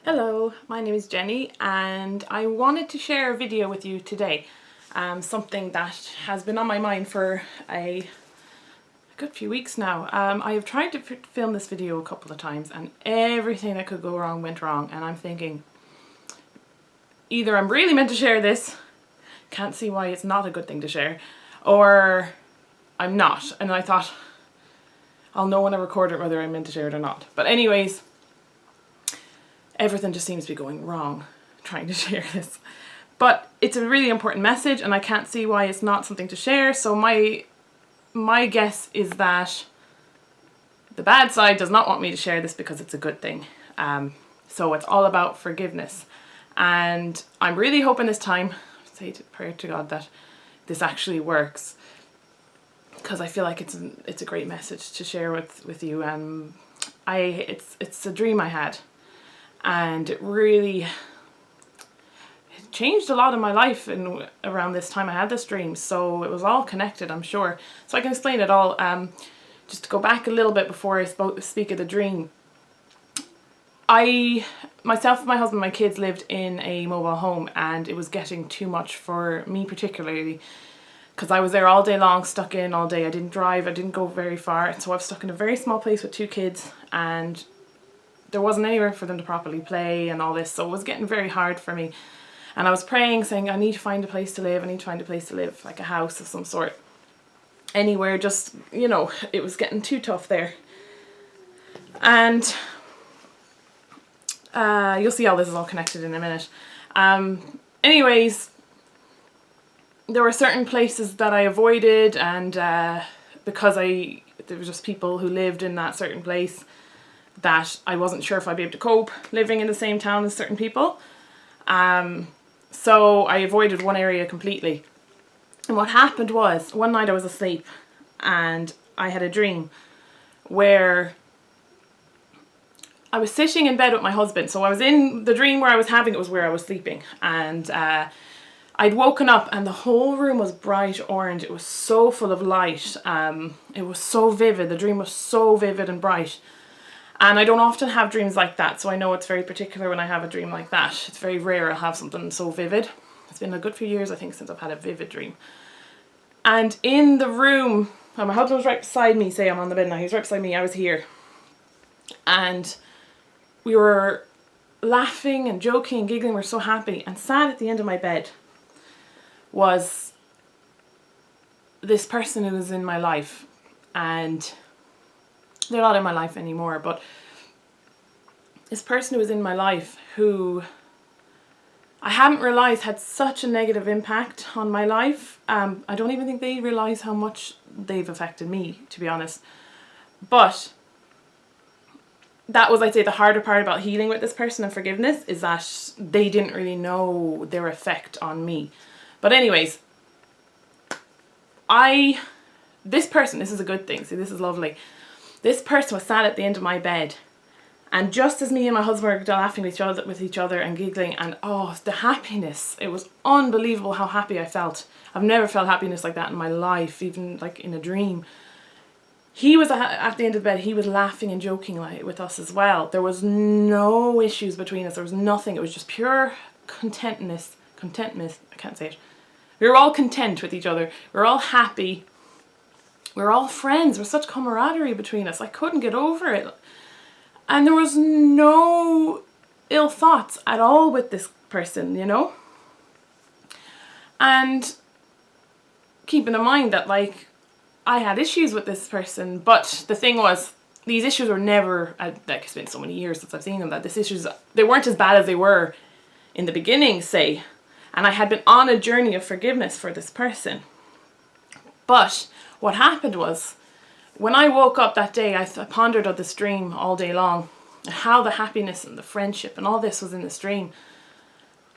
Hello, my name is Jenny and I wanted to share a video with you today. Something that has been on my mind for a good few weeks now. I have tried to film this video a couple of times and everything that could go wrong went wrong, and I'm thinking either I'm really meant to share this, can't see why it's not a good thing to share, or I'm not. And I thought I'll know when I record it whether I'm meant to share it or not. But anyways, everything just seems to be going wrong trying to share this. But it's a really important message and I can't see why it's not something to share. So my guess is that the bad side does not want me to share this because it's a good thing. So it's all about forgiveness. And I'm really hoping this time, say prayer to God, that this actually works, because I feel like it's a great message to share with you. It's a dream I had. And it changed a lot in my life around this time I had this dream. So it was all connected, I'm sure. So I can explain it all. Just to go back a little bit before I speak of the dream. Myself, my husband, my kids lived in a mobile home, and it was getting too much for me particularly, because I was there all day long, stuck in all day. I didn't drive, I didn't go very far. So I was stuck in a very small place with 2 kids, and there wasn't anywhere for them to properly play and all this, so it was getting very hard for me. And I was praying, saying, I need to find a place to live, I need to find a place to live, like a house of some sort. Anywhere, just, you know, it was getting too tough there. And you'll see how this is all connected in a minute. Anyways, there were certain places that I avoided, and because there were just people who lived in that certain place that I wasn't sure if I'd be able to cope living in the same town as certain people. So I avoided one area completely. And what happened was, one night I was asleep and I had a dream where I was sitting in bed with my husband. So I was in the dream where I was having, it was where I was sleeping. And I'd woken up and the whole room was bright orange. It was so full of light. It was so vivid. The dream was so vivid and bright. And I don't often have dreams like that, so I know it's very particular when I have a dream like that. It's very rare I'll have something so vivid. It's been a good few years, I think, since I've had a vivid dream. And in the room, well, my husband was right beside me, say I'm on the bed now, he was right beside me, I was here. And we were laughing and joking and giggling, we were so happy. And sat at the end of my bed was this person who was in my life. And they're not in my life anymore, but this person who was in my life, who I hadn't realised had such a negative impact on my life. I don't even think they realise how much they've affected me, to be honest. But that was, I'd say, the harder part about healing with this person and forgiveness, is that they didn't really know their effect on me. But anyways, this person, this is a good thing, see, this is lovely. This person was sat at the end of my bed, and just as me and my husband were laughing with each other and giggling, and oh, the happiness, it was unbelievable how happy I felt. I've never felt happiness like that in my life, even like in a dream. He was at the end of the bed, he was laughing and joking with us as well. There was no issues between us, there was nothing, it was just pure contentness, I can't say it. We were all content with each other, we were all happy. We were all friends. There was such camaraderie between us. I couldn't get over it. And there was no ill thoughts at all with this person, you know? And keeping in mind that, like, I had issues with this person, but the thing was, these issues were never, like, it's been so many years since I've seen them, that these issues, they weren't as bad as they were in the beginning, say. And I had been on a journey of forgiveness for this person. But what happened was, when I woke up that day, I pondered on this dream all day long, and how the happiness and the friendship and all this was in this dream.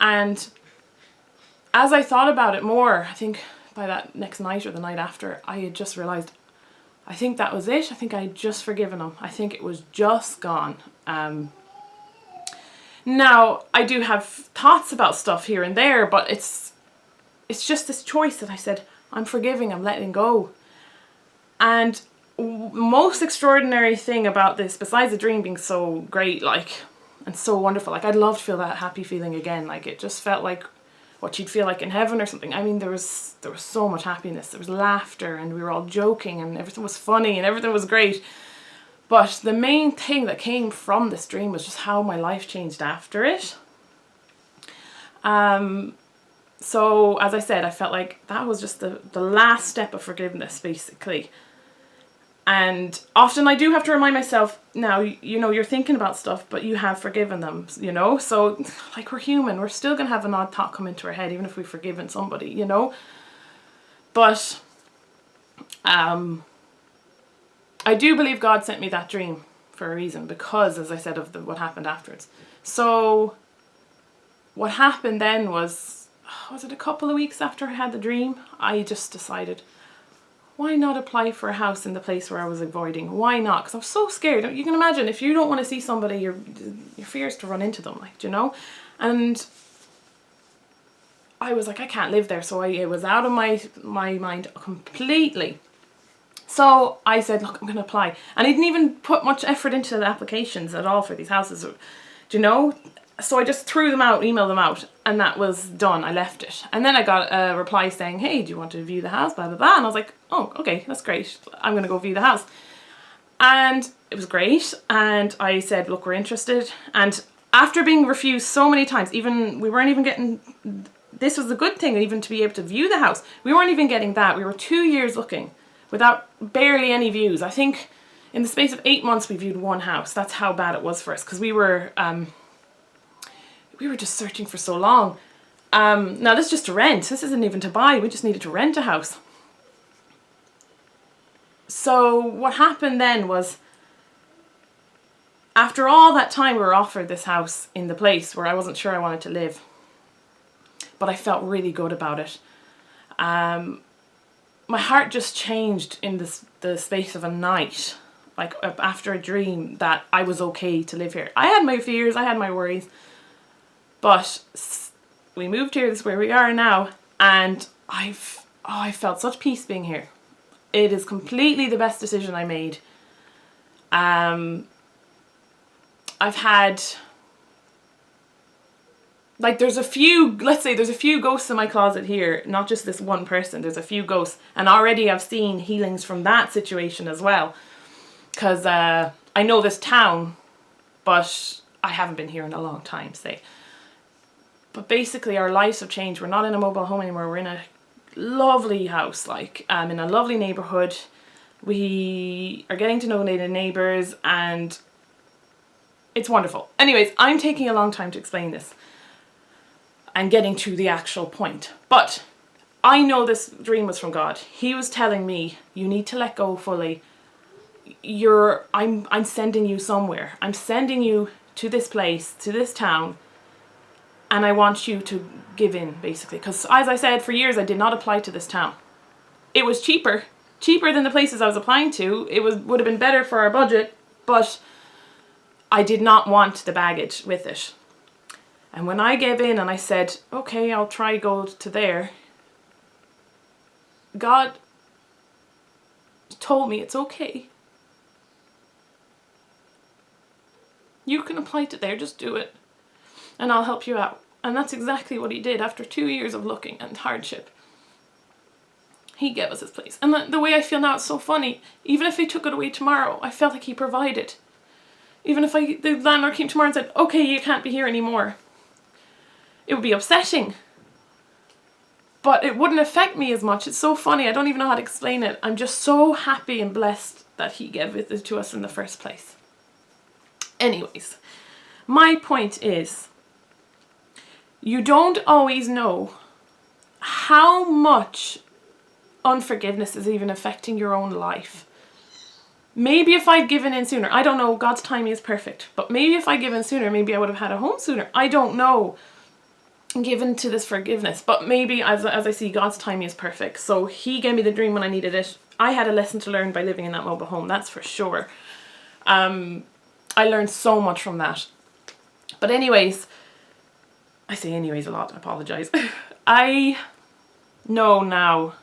And as I thought about it more, I think by that next night or the night after, I had just realised, I think that was it. I think I had just forgiven him. I think it was just gone. Now, I do have thoughts about stuff here and there, but it's just this choice that I said, I'm forgiving, I'm letting go. And most extraordinary thing about this, besides the dream being so great, like, and so wonderful. Like, I'd love to feel that happy feeling again. Like, it just felt like what you'd feel like in heaven or something. I mean, there was so much happiness. There was laughter, and we were all joking, and everything was funny, and everything was great. But the main thing that came from this dream was just how my life changed after it. So, as I said, I felt like that was just the last step of forgiveness, basically. And often I do have to remind myself, now, you know, you're thinking about stuff, but you have forgiven them, you know? So, like, we're human. We're still going to have an odd thought come into our head, even if we've forgiven somebody, you know? But I do believe God sent me that dream for a reason, because, as I said, of what happened afterwards. So what happened then was it a couple of weeks after I had the dream? I just decided, why not apply for a house in the place where I was avoiding? Why not? Because I was so scared. You can imagine, if you don't want to see somebody, your fear is to run into them, like, you know? And I was like, I can't live there. So it was out of my mind completely. So I said, look, I'm going to apply. And I didn't even put much effort into the applications at all for these houses, do you know? So I just threw them out, emailed them out, and that was done. I left it. And then I got a reply saying, hey, do you want to view the house? Blah, blah, blah. And I was like, oh, okay, that's great. I'm going to go view the house. And it was great. And I said, look, we're interested. And after being refused so many times, even we weren't even getting, this was the good thing, even to be able to view the house. We weren't even getting that. We were 2 years looking without barely any views. I think in the space of 8 months, we viewed one house. That's how bad it was for us, because we were just searching for so long. Now this is just to rent. This isn't even to buy. We just needed to rent a house. So what happened then was, after all that time, we were offered this house in the place where I wasn't sure I wanted to live. But I felt really good about it. My heart just changed in the space of a night. Like, after a dream, that I was okay to live here. I had my fears, I had my worries. But we moved here, this is where we are now, and I felt such peace being here. It is completely the best decision I made. I've had, like, there's a few ghosts in my closet here, not just this one person, there's a few ghosts, and already I've seen healings from that situation as well. Because I know this town, but I haven't been here in a long time, say. But basically our lives have changed. We're not in a mobile home anymore. We're in a lovely house, like, in a lovely neighbourhood. We are getting to know the neighbours, and it's wonderful. Anyways, I'm taking a long time to explain this and getting to the actual point. But I know this dream was from God. He was telling me, you need to let go fully. I'm sending you somewhere. I'm sending you to this place, to this town. And I want you to give in, basically. Because, as I said, for years I did not apply to this town. It was cheaper than the places I was applying to. It would have been better for our budget, but I did not want the baggage with it. And when I gave in and I said, okay, I'll try go to there, God told me it's okay. You can apply to there, just do it. And I'll help you out. And that's exactly what he did after 2 years of looking and hardship. He gave us his place. And the way I feel now, it's so funny. Even if he took it away tomorrow, I felt like he provided. Even if the landlord came tomorrow and said, okay, you can't be here anymore, it would be upsetting. But it wouldn't affect me as much. It's so funny. I don't even know how to explain it. I'm just so happy and blessed that he gave it to us in the first place. Anyways, my point is, you don't always know how much unforgiveness is even affecting your own life. Maybe if I'd given in sooner, I don't know, God's timing is perfect, but maybe if I'd given sooner, maybe I would have had a home sooner. I don't know, given to this forgiveness, but maybe as I see, God's timing is perfect. So he gave me the dream when I needed it. I had a lesson to learn by living in that mobile home, that's for sure. I learned so much from that. But anyways, I say anyways a lot, I apologise. I know now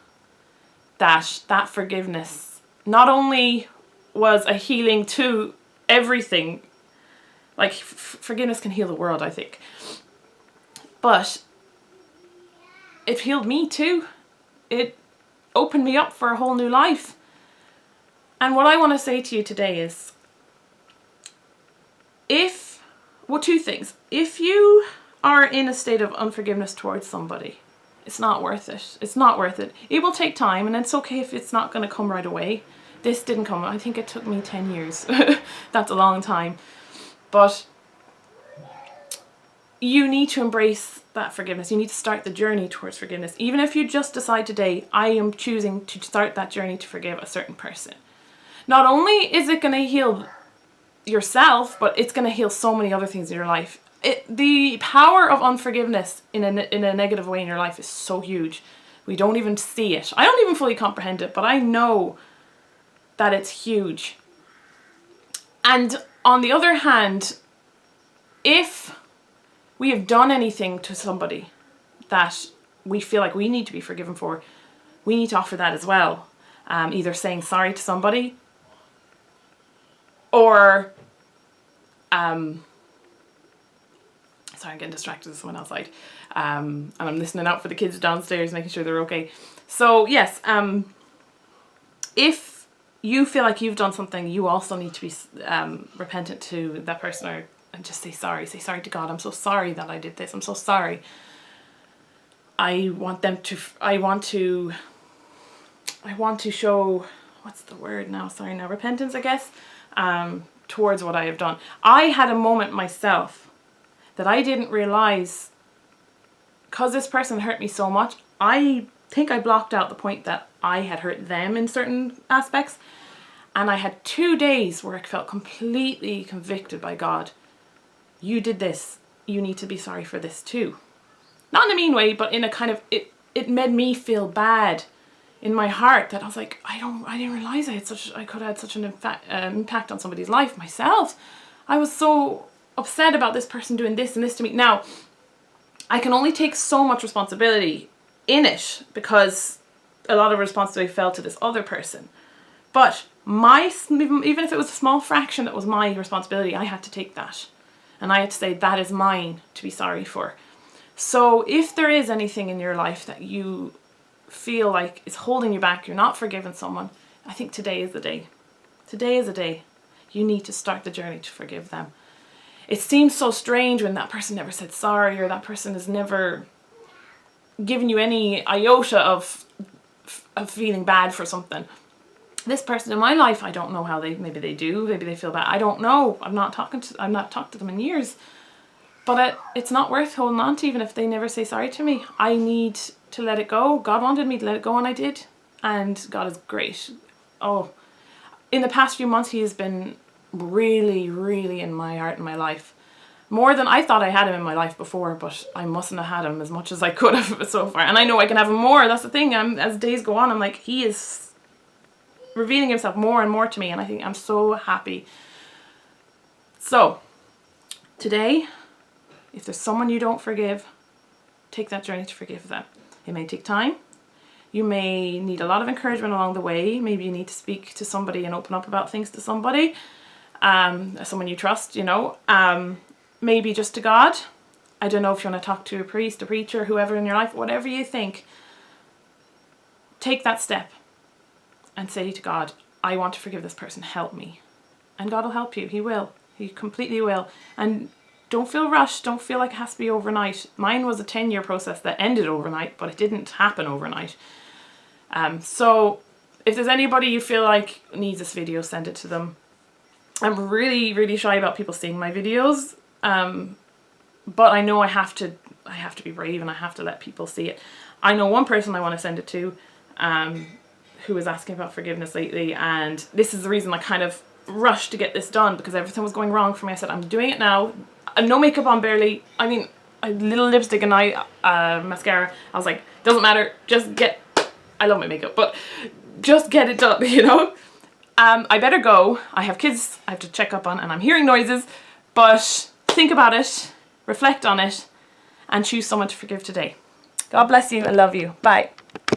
that forgiveness not only was a healing to everything, Like, forgiveness can heal the world, I think. But it healed me too. It opened me up for a whole new life. And what I want to say to you today is, two things. If you are in a state of unforgiveness towards somebody, it's not worth it. It's not worth it. It will take time, and it's okay if it's not going to come right away. This didn't come. I think it took me 10 years. That's a long time. But you need to embrace that forgiveness. You need to start the journey towards forgiveness. Even if you just decide today, I am choosing to start that journey to forgive a certain person. Not only is it going to heal yourself, but it's going to heal so many other things in your life. The power of unforgiveness in a negative way in your life is so huge. We don't even see it. I don't even fully comprehend it, but I know that it's huge. And on the other hand, if we have done anything to somebody that we feel like we need to be forgiven for, we need to offer that as well. Either saying sorry to somebody, or sorry, I'm getting distracted. There's someone outside, and I'm listening out for the kids downstairs, making sure they're okay. So yes, if you feel like you've done something, you also need to be repentant to that person, and just say sorry. Say sorry to God. I'm so sorry that I did this. I'm so sorry. I want to show, what's the word now? Sorry, now repentance, I guess, towards what I have done. I had a moment myself that I didn't realize, because this person hurt me so much, I think I blocked out the point that I had hurt them in certain aspects. And I had 2 days where I felt completely convicted by God. You did this. You need to be sorry for this too. Not in a mean way, but in a kind of, it made me feel bad in my heart, that I was like, I didn't realize I could have had such an impact on somebody's life myself. I was so upset about this person doing this and this to me. Now, I can only take so much responsibility in it, because a lot of responsibility fell to this other person. But even if it was a small fraction that was my responsibility, I had to take that. And I had to say, that is mine to be sorry for. So if there is anything in your life that you feel like is holding you back, you're not forgiving someone, I think today is the day. Today is the day. You need to start the journey to forgive them. It seems so strange when that person never said sorry, or that person has never given you any iota of feeling bad for something. This person in my life, I don't know how maybe they do, maybe they feel bad. I don't know. I've not talked to them in years. But it's not worth holding on to, even if they never say sorry to me. I need to let it go. God wanted me to let it go, and I did. And God is great. Oh, in the past few months, He has been really, really in my heart and my life. More than I thought I had Him in my life before, but I mustn't have had Him as much as I could have so far. And I know I can have Him more. That's the thing. As days go on, I'm like, He is revealing Himself more and more to me, and I think I'm so happy. So, today, if there's someone you don't forgive, take that journey to forgive them. It may take time. You may need a lot of encouragement along the way. Maybe you need to speak to somebody and open up about things to somebody, someone you trust, maybe just to God. I don't know if you want to talk to a priest, a preacher, whoever in your life, whatever you think. Take that step and say to God, I want to forgive this person, help me. And God will help you. He will. He completely will. And don't feel rushed. Don't feel like it has to be overnight. Mine was a 10-year process that ended overnight, but it didn't happen overnight. So if there's anybody you feel like needs this video, send it to them. I'm really, really shy about people seeing my videos. But I know I have to be brave, and I have to let people see it. I know one person I want to send it to, who was asking about forgiveness lately, and this is the reason I kind of rushed to get this done, because everything was going wrong for me. I said, I'm doing it now. No makeup on, barely. I mean, a little lipstick and mascara. I was like, doesn't matter. I love my makeup, but just get it done, I better go. I have kids I have to check up on, and I'm hearing noises, but think about it, reflect on it, and choose someone to forgive today. God bless you. I love you. Bye.